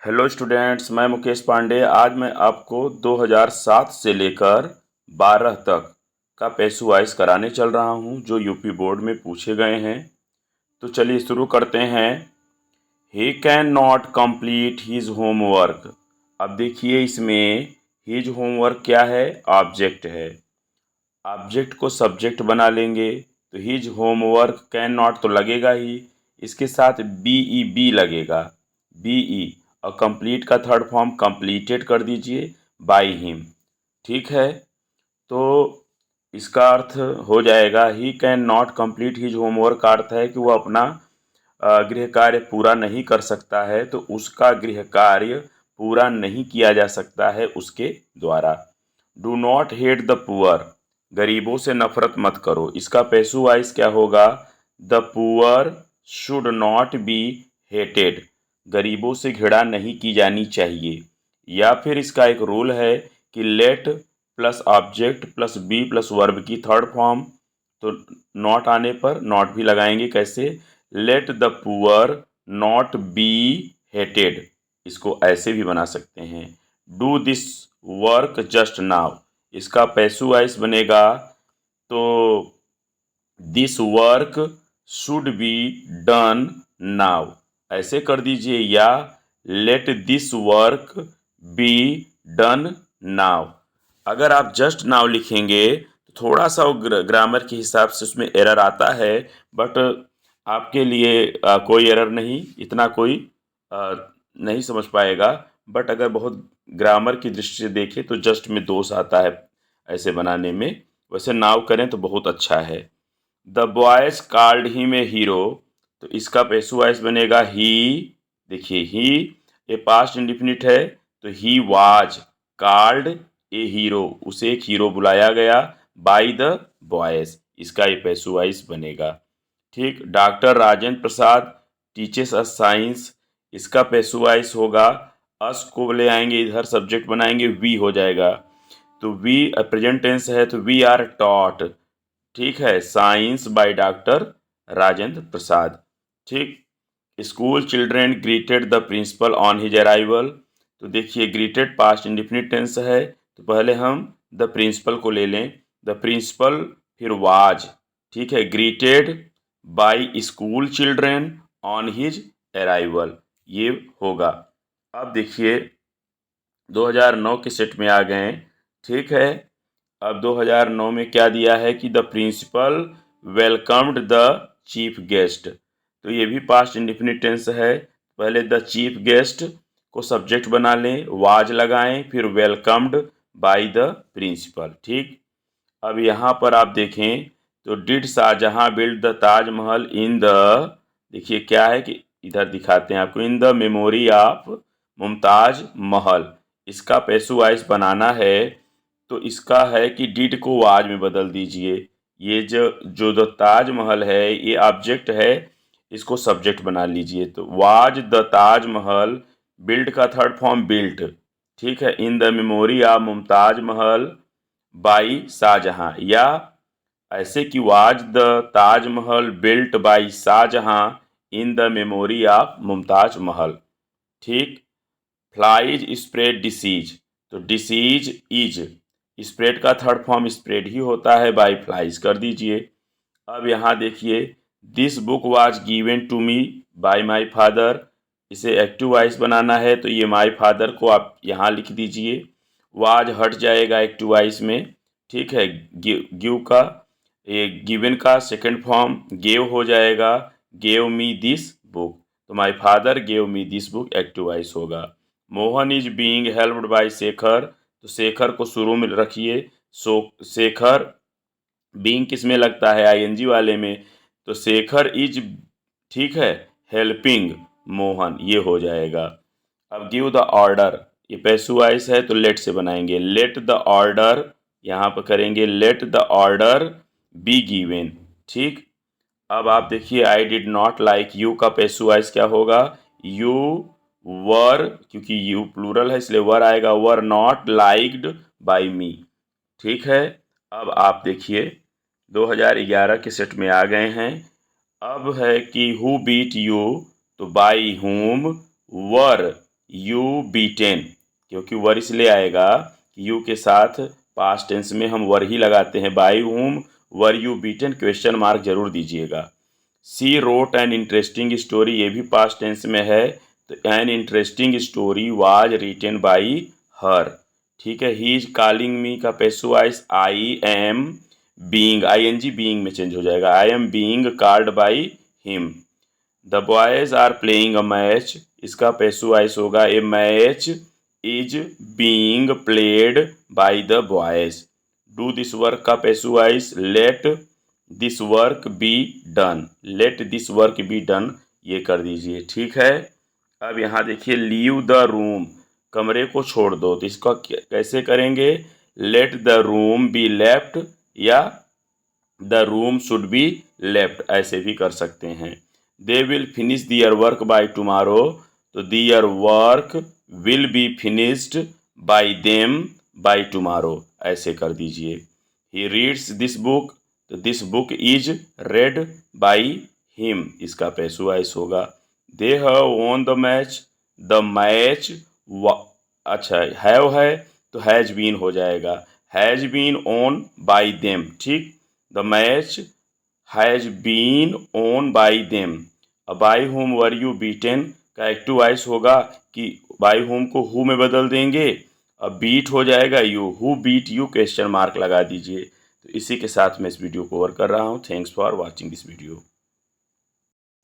Hello students, मैं मुकेश पांडे। आज मैं आपको 2007 से लेकर 12 तक का पेशवाइज कराने चल रहा हूं, जो यूपी बोर्ड में पूछे गए हैं। तो चलिए शुरू करते हैं। He can not complete his homework. अब देखिए, इसमें हीज होमवर्क क्या है? ऑब्जेक्ट है। ऑब्जेक्ट को सब्जेक्ट बना लेंगे तो हीज होमवर्क कैन नॉट तो लगेगा ही, इसके साथ बी लगेगा, बी। और कंप्लीट का थर्ड फॉर्म कंप्लीटेड कर दीजिए बाय हिम। ठीक है, तो इसका अर्थ हो जाएगा ही can not complete his homework का अर्थ है कि वो अपना गृह कार्य पूरा नहीं कर सकता है, तो उसका गृह कार्य पूरा नहीं किया जा सकता है उसके द्वारा। Do not hate the poor. गरीबों से नफरत मत करो। इसका पैसू वाइज क्या होगा? The poor should not be hated. गरीबों से घृणा नहीं की जानी चाहिए। या फिर इसका एक रूल है कि let plus object plus be plus verb की थर्ड फॉर्म, तो नॉट आने पर नॉट भी लगाएंगे। कैसे? Let the poor not be hated. इसको ऐसे भी बना सकते हैं, do this work just now. इसका पैसू वाइस बनेगा तो this work should be done now, ऐसे कर दीजिए। या let this work be done now. अगर आप जस्ट नाउ लिखेंगे तो थोड़ा सा ग्रामर के हिसाब से उसमें एरर आता है, बट आपके लिए कोई एरर नहीं, इतना कोई नहीं समझ पाएगा। बट अगर बहुत ग्रामर की दृष्टि से देखें तो जस्ट में दोष आता है ऐसे बनाने में। वैसे नाउ करें तो बहुत अच्छा है। The boys called him a hero. तो इसका पैसू वाइस बनेगा ही। देखिए, ही ए पास्ट इंडिफिनिट है, तो he was called a hero. उसे एक हीरो बुलाया गया बाय द बॉयज। इसका ये पैसू वाइस बनेगा। ठीक। डॉक्टर राजेंद्र प्रसाद टीचर्स अस साइंस। इसका पैसू वाइस होगा, अस को ले आएंगे इधर, सब्जेक्ट बनाएंगे, वी हो जाएगा। तो वी प्रेजेंट टेंस है तो वी आर टॉट। ठीक है, science by doctor Rajendra Prasad. ठीक। School children greeted the principal on his arrival. तो देखिए, ग्रीटेड पास्ट इंडिफिनिट टेंस है, तो पहले हम द प्रिंसिपल को ले लें। द प्रिंसिपल फिर वाज। ठीक है, greeted by school children on his arrival, ये होगा। अब देखिए, 2009 के सेट में आ गए। ठीक है, अब 2009 में क्या दिया है कि the principal welcomed the chief guest. तो ये भी पास्ट इंडिफिनिट टेंस है। पहले द चीफ गेस्ट को सब्जेक्ट बना लें, वाज लगाएं, फिर वेलकम्ड बाय द प्रिंसिपल। ठीक। अब यहाँ पर आप देखें तो did Shahjahan build the Taj Mahal in the, देखिए क्या है कि इधर दिखाते हैं आपको, in the memory of Mumtaz Mahal. इसका पैसू वाइस बनाना है, तो इसका है कि डिड को वाज में बदल दीजिए। ये जो द ताजमहल है ये ऑब्जेक्ट है, इसको सब्जेक्ट बना लीजिए। तो वाज द ताजमहल, बिल्ड का थर्ड फॉर्म बिल्ट। ठीक है, in the memory of Mumtaz Mahal by Shahjahan. या ऐसे कि was the Taj Mahal built by Shahjahan in the memory of Mumtaz Mahal. ठीक। Flies spread disease. तो डिसीज इज, स्प्रेड का थर्ड फॉर्म स्प्रेड ही होता है, बाय फ्लाइज कर दीजिए। अब यहाँ देखिए, this book was given to me by my father. इसे एक्टिव वॉइस बनाना है, तो ये माय फादर को आप यहाँ लिख दीजिए। वाज हट जाएगा एक्टिव वॉइस में। ठीक है, गिव का, ये गिवन का सेकंड फॉर्म गेव हो जाएगा, गेव मी दिस बुक। तो my father gave me this book active voice होगा। Mohan is being helped by Shekhar. तो शेखर को शुरू में रखिए। सो शेखर, बीइंग किस में लगता है? आईएनजी वाले में। तो शेखर इज, ठीक है, हेल्पिंग मोहन, ये हो जाएगा। अब गिव द ऑर्डर, ये पैसू वाइस है तो लेट से बनाएंगे। लेट द ऑर्डर, यहाँ पर करेंगे let the order be given. ठीक। अब आप देखिए, I did not like you का पैसू वाइस क्या होगा? यू वर, क्योंकि यू प्लूरल है इसलिए वर आएगा, वर नॉट लाइक्ड बाय मी। ठीक है। अब आप देखिए, 2011 के सेट में आ गए हैं। अब है कि हु बीट यू, तो by whom were you beaten, क्योंकि वर इसलिए आएगा कि यू के साथ पास्ट टेंस में हम वर ही लगाते हैं। By whom were you beaten, question mark जरूर दीजिएगा। She wrote an interesting story, ये भी पास्ट टेंस में है, तो an interesting story was written by her. ठीक है। ही इज कॉलिंग मी का passive voice I am being, ING being में चेंज हो जाएगा, I am being called by him. The boys are playing a match, इसका passive voice होगा a match is being played by the boys. Do this work का passive voice let this work be done, let this work be done, ये कर दीजिए। ठीक है। अब यहाँ देखिए लीव द रूम, कमरे को छोड़ दो, तो इसका कैसे करेंगे? Let the room be left या the room should be left, ऐसे भी कर सकते हैं। They will finish their work by tomorrow, तो their work will be finished by them by tomorrow, ऐसे कर दीजिए। ही रीड्स दिस बुक, तो this book is read by him, इसका पैसिव वॉइस होगा। They have won the match, the match, अच्छा have है तो हैज बीन हो जाएगा, has been won by them. ठीक, the match has been won by them. By whom were you beaten का active voice होगा कि बाई हुम को हु में बदल देंगे, अब बीट हो जाएगा you, who beat you, question mark लगा दीजिए। तो इसी के साथ मैं इस वीडियो को ओवर कर रहा हूँ। Thanks for watching this video.